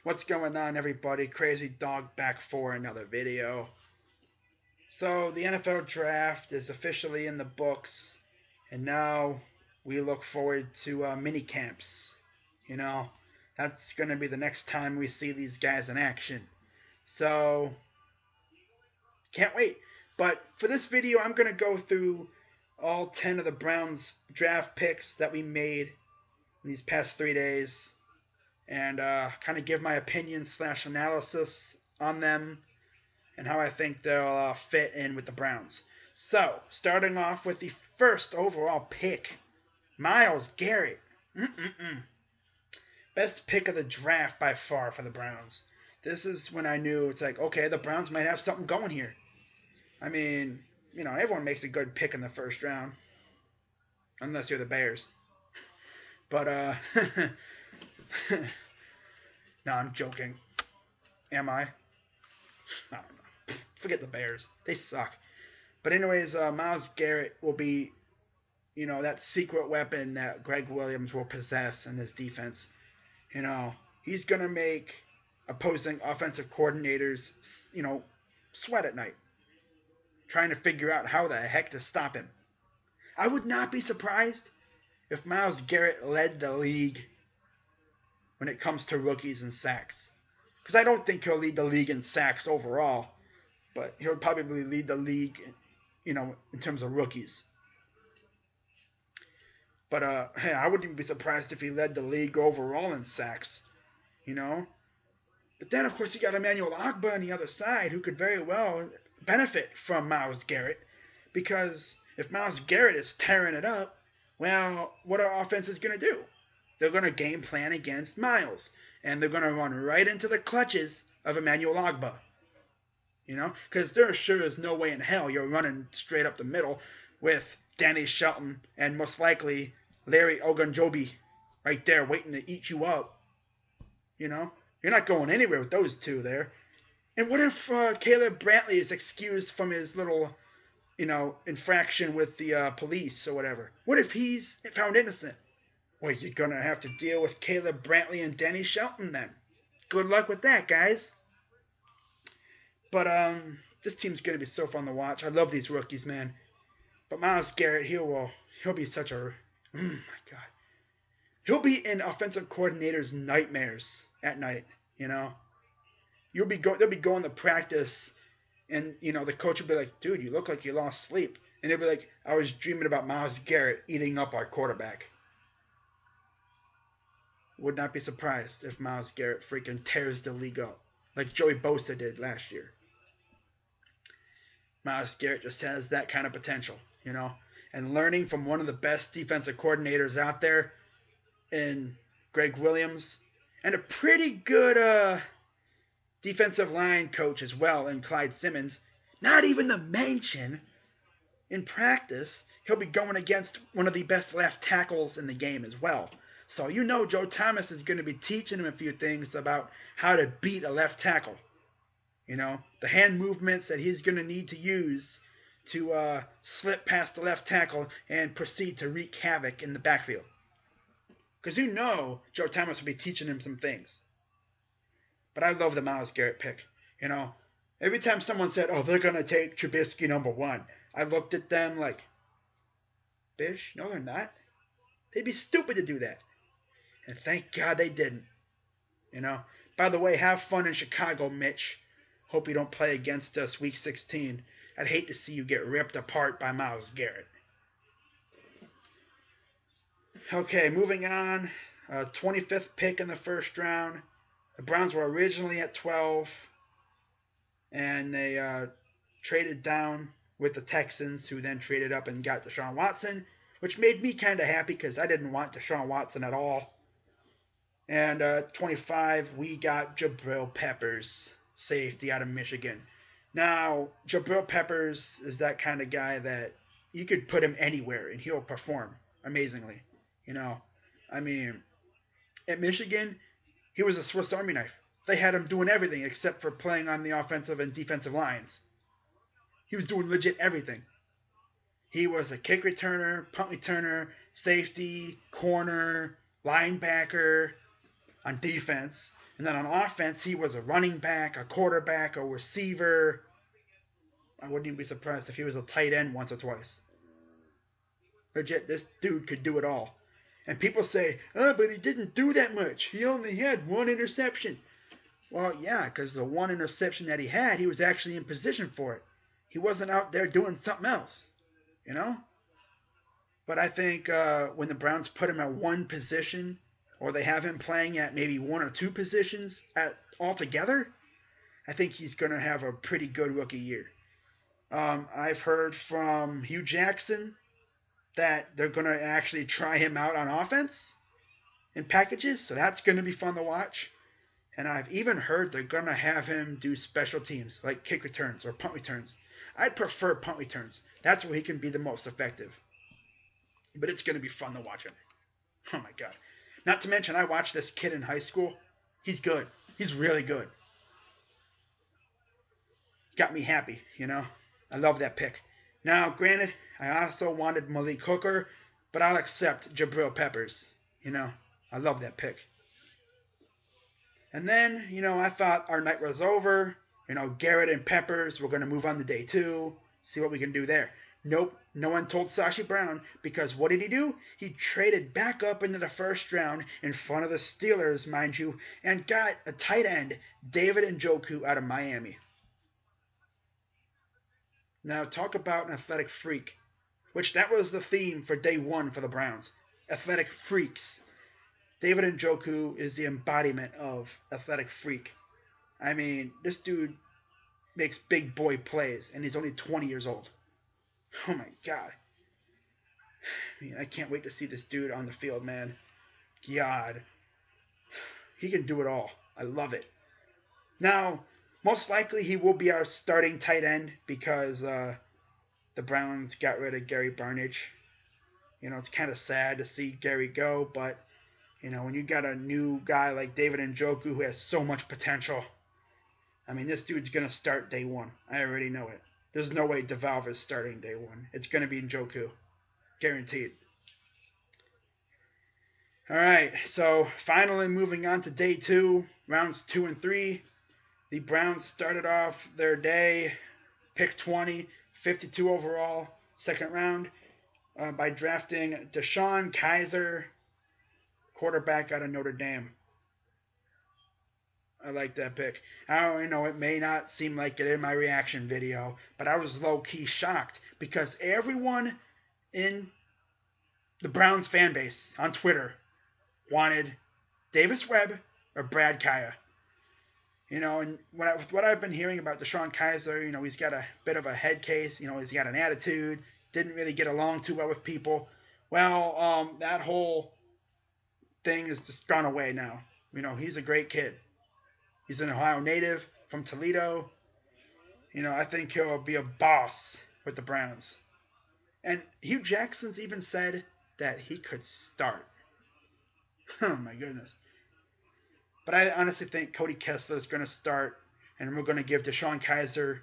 What's going on, everybody? Crazy Dog back for another video. So, the NFL draft is officially in the books, and now we look forward to mini camps. You know, that's going to be the next time we see these guys in action. So, can't wait. But for this video, I'm going to go through all 10 of the Browns draft picks that we made in these past 3 days and kind of give my opinion slash analysis on them and how I think they'll fit in with the Browns. So, starting off with the first overall pick, Myles Garrett. Mm-mm-mm. Best pick of the draft by far for the Browns. This is when I knew it's like, okay, the Browns might have something going here. I mean, everyone makes a good pick in the first round, unless you're the Bears. But, no, I'm joking. Am I? I don't know. Forget the Bears. They suck. But anyways, Myles Garrett will be, that secret weapon that Gregg Williams will possess in his defense. He's going to make opposing offensive coordinators, sweat at night, trying to figure out how the heck to stop him. I would not be surprised if Myles Garrett led the league when it comes to rookies and sacks. Because I don't think he'll lead the league in sacks overall, but he'll probably lead the league, in terms of rookies. But hey, I wouldn't even be surprised if he led the league overall in sacks, you know. But then, of course, you got Emmanuel Ogbah on the other side, who could very well benefit from Myles Garrett, because if Myles Garrett is tearing it up, well, what are offenses going to do? They're going to game plan against Myles, and they're going to run right into the clutches of Emmanuel Ogbah. Because there sure is no way in hell you're running straight up the middle with Danny Shelton and most likely Larry Ogunjobi right there waiting to eat you up. You're not going anywhere with those two there. And what if Caleb Brantley is excused from his little, infraction with the police or whatever? What if he's found innocent? Well, you're going to have to deal with Caleb Brantley and Danny Shelton then. Good luck with that, guys. But this team's going to be so fun to watch. I love these rookies, man. But Myles Garrett, he'll be such a... Oh, my God. He'll be in offensive coordinators' nightmares at night, They'll be going to practice, and, the coach will be like, dude, you look like you lost sleep. And they'll be like, I was dreaming about Myles Garrett eating up our quarterback. Would not be surprised if Myles Garrett freaking tears the league up, like Joey Bosa did last year. Myles Garrett just has that kind of potential, and learning from one of the best defensive coordinators out there in Gregg Williams, and a pretty good defensive line coach as well in Clyde Simmons. Not even to mention, in practice, he'll be going against one of the best left tackles in the game as well. So Joe Thomas is going to be teaching him a few things about how to beat a left tackle. The hand movements that he's going to need to use to slip past the left tackle and proceed to wreak havoc in the backfield. Because Joe Thomas will be teaching him some things. But I love the Myles Garrett pick. Every time someone said, oh, they're going to take Trubisky #1, I looked at them like, Bish, no, they're not. They'd be stupid to do that. And thank God they didn't. By the way, have fun in Chicago, Mitch. Hope you don't play against us week 16. I'd hate to see you get ripped apart by Myles Garrett. Okay, moving on. 25th pick in the first round. The Browns were originally at 12, and they traded down with the Texans, who then traded up and got Deshaun Watson, which made me kind of happy because I didn't want Deshaun Watson at all. And 25, we got Jabril Peppers, safety out of Michigan. Now, Jabril Peppers is that kind of guy that you could put him anywhere and he'll perform amazingly. I mean, at Michigan, he was a Swiss Army knife. They had him doing everything except for playing on the offensive and defensive lines. He was doing legit everything. He was a kick returner, punt returner, safety, corner, linebacker on defense. And then on offense, he was a running back, a quarterback, a receiver. I wouldn't even be surprised if he was a tight end once or twice. Legit, this dude could do it all. And people say, oh, but he didn't do that much. He only had one interception. Well, yeah, because the one interception that he had, he was actually in position for it. He wasn't out there doing something else, you know? But I think when the Browns put him at one position, or they have him playing at maybe one or two positions altogether, I think he's going to have a pretty good rookie year. I've heard from Hugh Jackson that they're going to actually try him out on offense in packages, so that's going to be fun to watch. And I've even heard they're going to have him do special teams, like kick returns or punt returns. I'd prefer punt returns. That's where he can be the most effective. But it's going to be fun to watch him. Oh, my God. Not to mention, I watched this kid in high school. He's good. He's really good. Got me happy, you know. I love that pick. Now, granted, I also wanted Malik Hooker, but I'll accept Jabril Peppers. You know, I love that pick. And then, you know, I thought our night was over. You know, Garrett and Peppers were going to move on to day 2, see what we can do there. Nope, no one told Sashi Brown, because what did he do? He traded back up into the first round in front of the Steelers, mind you, and got a tight end, David Njoku, out of Miami. Now, talk about an athletic freak, which that was the theme for day 1 for the Browns. Athletic freaks. David Njoku is the embodiment of athletic freak. I mean, this dude makes big boy plays, and he's only 20 years old. Oh, my God. I mean, I can't wait to see this dude on the field, man. God. He can do it all. I love it. Now, most likely he will be our starting tight end because the Browns got rid of Gary Barnidge. You know, it's kind of sad to see Gary go, but, you know, when you got a new guy like David Njoku who has so much potential, I mean, this dude's going to start day 1. I already know it. There's no way DeValve is starting day 1. It's going to be Njoku. Guaranteed. All right, so finally moving on to day 2, rounds 2 and 3. The Browns started off their day, pick 20, 52 overall, second round, by drafting DeShone Kizer, quarterback out of Notre Dame. I like that pick. I know it may not seem like it in my reaction video, but I was low-key shocked because everyone in the Browns fan base on Twitter wanted Davis Webb or Brad Kaaya. You know, and what I've been hearing about DeShone Kizer, you know, he's got a bit of a head case. You know, he's got an attitude. Didn't really get along too well with people. Well, that whole thing is just gone away now. You know, he's a great kid. He's an Ohio native from Toledo. You know, I think he'll be a boss with the Browns. And Hugh Jackson's even said that he could start. Oh, my goodness. But I honestly think Cody Kessler is going to start, and we're going to give DeShone Kizer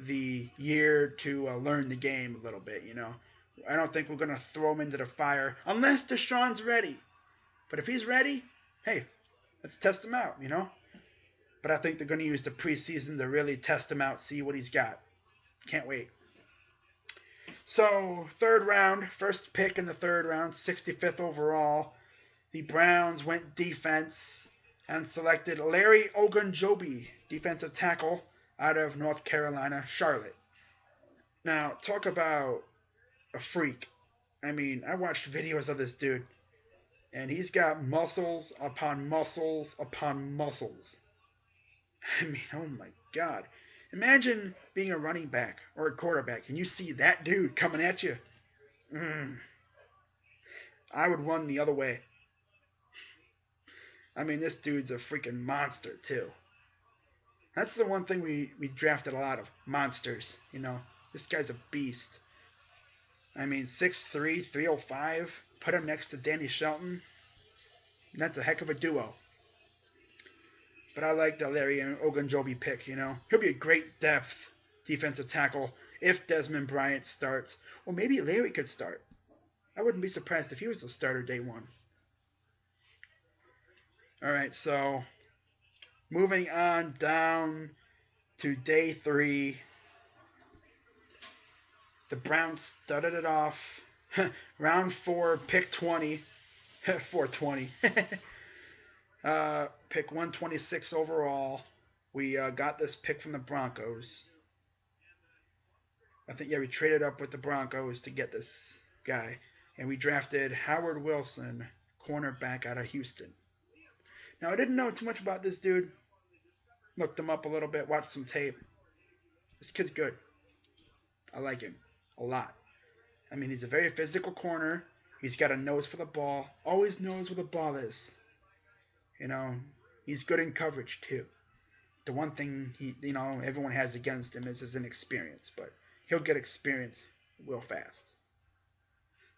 the year to learn the game a little bit, you know. I don't think we're going to throw him into the fire unless DeShone's ready. But if he's ready, hey, let's test him out, you know. But I think they're going to use the preseason to really test him out, see what he's got. Can't wait. So, third round, first pick in the third round, 65th overall. The Browns went defense and selected Larry Ogunjobi, defensive tackle out of North Carolina, Charlotte. Now, talk about a freak. I mean, I watched videos of this dude, and he's got muscles upon muscles upon muscles. I mean, oh my God. Imagine being a running back or a quarterback, and you see that dude coming at you. I would run the other way. I mean, this dude's a freaking monster, too. That's the one thing we drafted a lot of. Monsters, you know. This guy's a beast. I mean, 6'3", 305. Put him next to Danny Shelton. That's a heck of a duo. But I like the Larry Ogunjobi pick, you know. He'll be a great depth defensive tackle if Desmond Bryant starts. Or maybe Larry could start. I wouldn't be surprised if he was the starter day 1. All right, so Moving on down to day 3, the Browns started it off. Round 4, pick 20. 420. Pick 126 overall. We got this pick from the Broncos. I think, yeah, we traded up with the Broncos to get this guy. And we drafted Howard Wilson, cornerback out of Houston. Now, I didn't know too much about this dude. Looked him up a little bit, watched some tape. This kid's good. I like him a lot. I mean, he's a very physical corner. He's got a nose for the ball. Always knows where the ball is. You know, he's good in coverage too. The one thing everyone has against him is his inexperience, but he'll get experience real fast.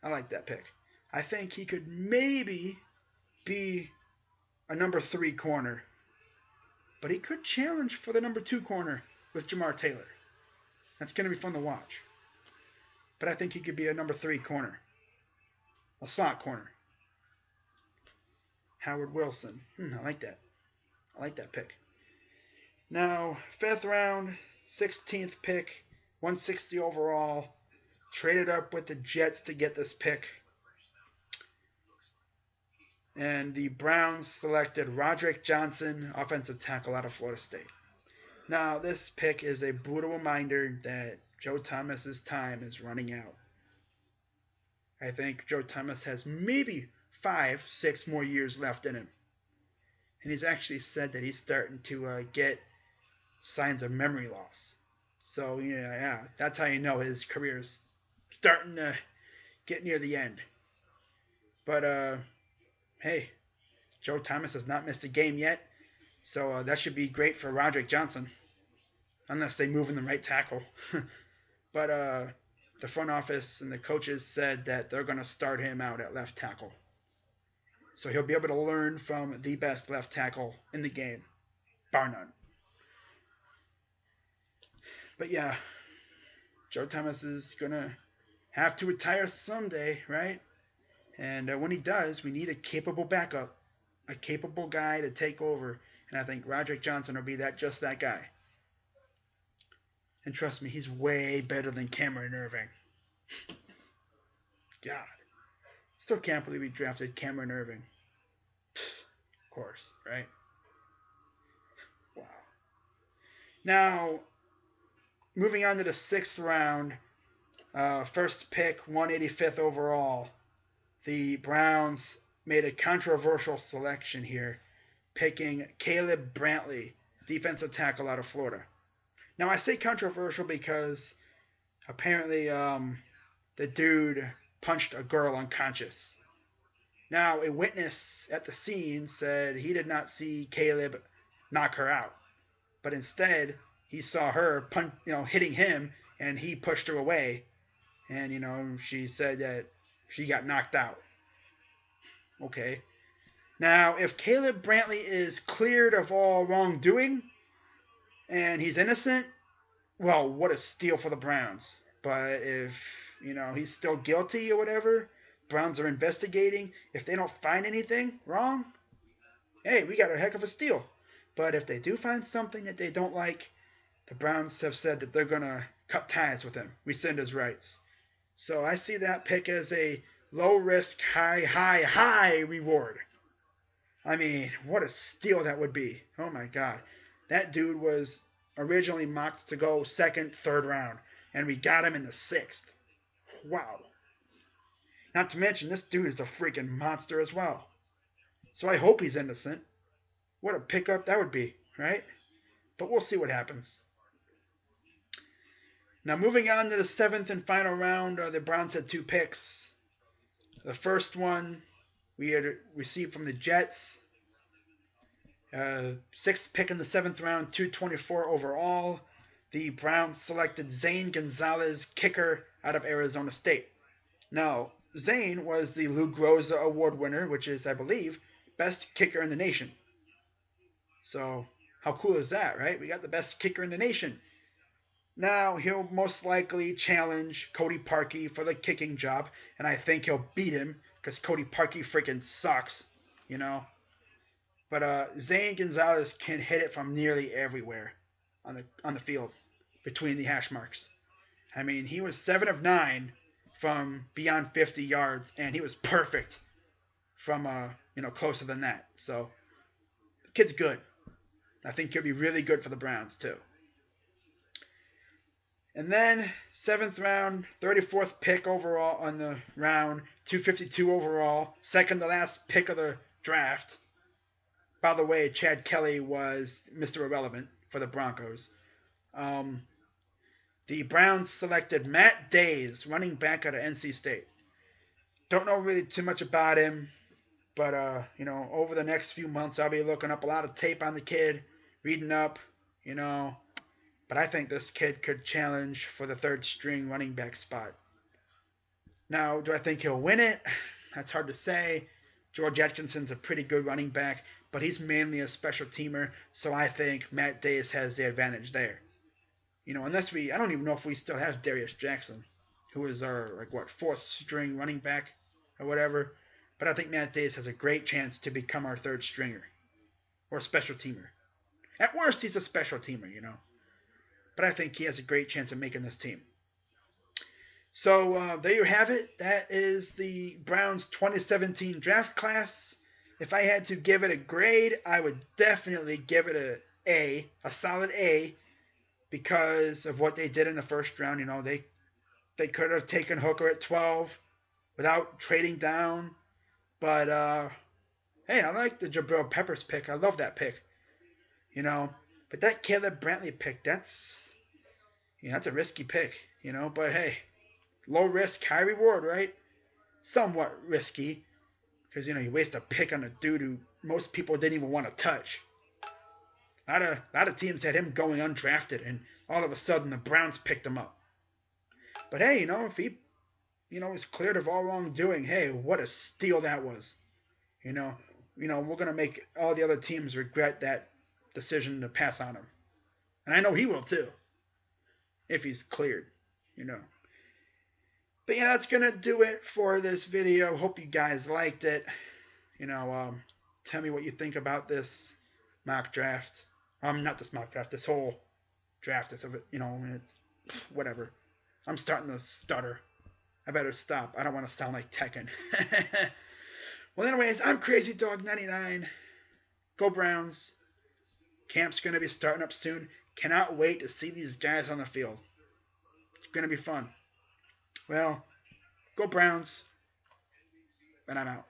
I like that pick. I think he could maybe be a number 3 corner, but he could challenge for the number 2 corner with Jamar Taylor. That's going to be fun to watch. But I think he could be a number 3 corner, a slot corner. Howard Wilson. I like that. I like that pick. Now, 5th round, 16th pick, 160 overall. Traded up with the Jets to get this pick. And the Browns selected Roderick Johnson, offensive tackle out of Florida State. Now, this pick is a brutal reminder that Joe Thomas's time is running out. I think Joe Thomas has maybe 5-6 more years left in him. And he's actually said that he's starting to get signs of memory loss. So, yeah, that's how you know his career's starting to get near the end. But, hey, Joe Thomas has not missed a game yet. So that should be great for Roderick Johnson. Unless they move in the right tackle. But the front office and the coaches said that they're going to start him out at left tackle. So he'll be able to learn from the best left tackle in the game. Bar none. But yeah, Joe Thomas is going to have to retire someday, right? And when he does, we need a capable backup. A capable guy to take over. And I think Roderick Johnson will be just that guy. And trust me, he's way better than Cameron Irving. God. Still can't believe we drafted Cameron Irving. Of course, right? Wow. Now, moving on to the 6th round. First pick, 185th overall. The Browns made a controversial selection here, picking Caleb Brantley, defensive tackle out of Florida. Now, I say controversial because apparently the dude punched a girl unconscious. Now, a witness at the scene said he did not see Caleb knock her out, but instead he saw her hitting him, and he pushed her away, and she said that she got knocked out. Okay. Now, if Caleb Brantley is cleared of all wrongdoing and he's innocent, well, what a steal for the Browns. But if, he's still guilty or whatever, Browns are investigating. If they don't find anything wrong, hey, we got a heck of a steal. But if they do find something that they don't like, the Browns have said that they're going to cut ties with him, rescind his rights. So I see that pick as a low risk, high reward. I mean, what a steal that would be. Oh my God. That dude was originally mocked to go 2nd, 3rd round, and we got him in the 6th. Wow. Not to mention, this dude is a freaking monster as well. So I hope he's innocent. What a pickup that would be, right? But we'll see what happens. Now, moving on to the 7th and final round, the Browns had 2 picks. The first one we had received from the Jets. 6th pick in the 7th round, 224 overall. The Browns selected Zane Gonzalez, kicker out of Arizona State. Now, Zane was the Lou Groza Award winner, which is, I believe, best kicker in the nation. So, how cool is that, right? We got the best kicker in the nation. Now, he'll most likely challenge Cody Parkey for the kicking job, and I think he'll beat him because Cody Parkey freaking sucks, But Zane Gonzalez can hit it from nearly everywhere on the field between the hash marks. I mean, he was 7 of 9 from beyond 50 yards, and he was perfect from closer than that. So the kid's good. I think he'll be really good for the Browns too. And then 7th round, 34th pick overall on the round, 252 overall, second to last pick of the draft. By the way, Chad Kelly was Mr. Irrelevant for the Broncos. The Browns selected Matt Days, running back out of NC State. Don't know really too much about him, but over the next few months I'll be looking up a lot of tape on the kid, reading up, But I think this kid could challenge for the third string running back spot. Now, do I think he'll win it? That's hard to say. George Atkinson's a pretty good running back, but he's mainly a special teamer, so I think Matt Days has the advantage there. Unless I don't even know if we still have Darius Jackson, who is our, fourth string running back or whatever. But I think Matt Days has a great chance to become our third stringer or special teamer. At worst, he's a special teamer, But I think he has a great chance of making this team. So there you have it. That is the Browns 2017 draft class. If I had to give it a grade, I would definitely give it a solid A, because of what they did in the first round. They could have taken Hooker at 12 without trading down. But hey, I like the Jabril Peppers pick. I love that pick. But that Caleb Brantley pick, that's a risky pick. But hey, low risk, high reward, right? Somewhat risky, because you waste a pick on a dude who most people didn't even want to touch. A lot of teams had him going undrafted, and all of a sudden the Browns picked him up. But hey, if he, is cleared of all wrongdoing, hey, what a steal that was. We're gonna make all the other teams regret that decision to pass on him, and I know he will too, if he's cleared. But yeah, that's gonna do it for this video. Hope you guys liked it. Tell me what you think about this mock draft. Not this mock draft, this whole draft. It's whatever. I'm starting to stutter. I better stop. I don't want to sound like Tekken. Well, anyways, I'm Crazy Dog 99. Go Browns. Camp's gonna be starting up soon. Cannot wait to see these guys on the field. It's gonna be fun. Well, go Browns. And I'm out.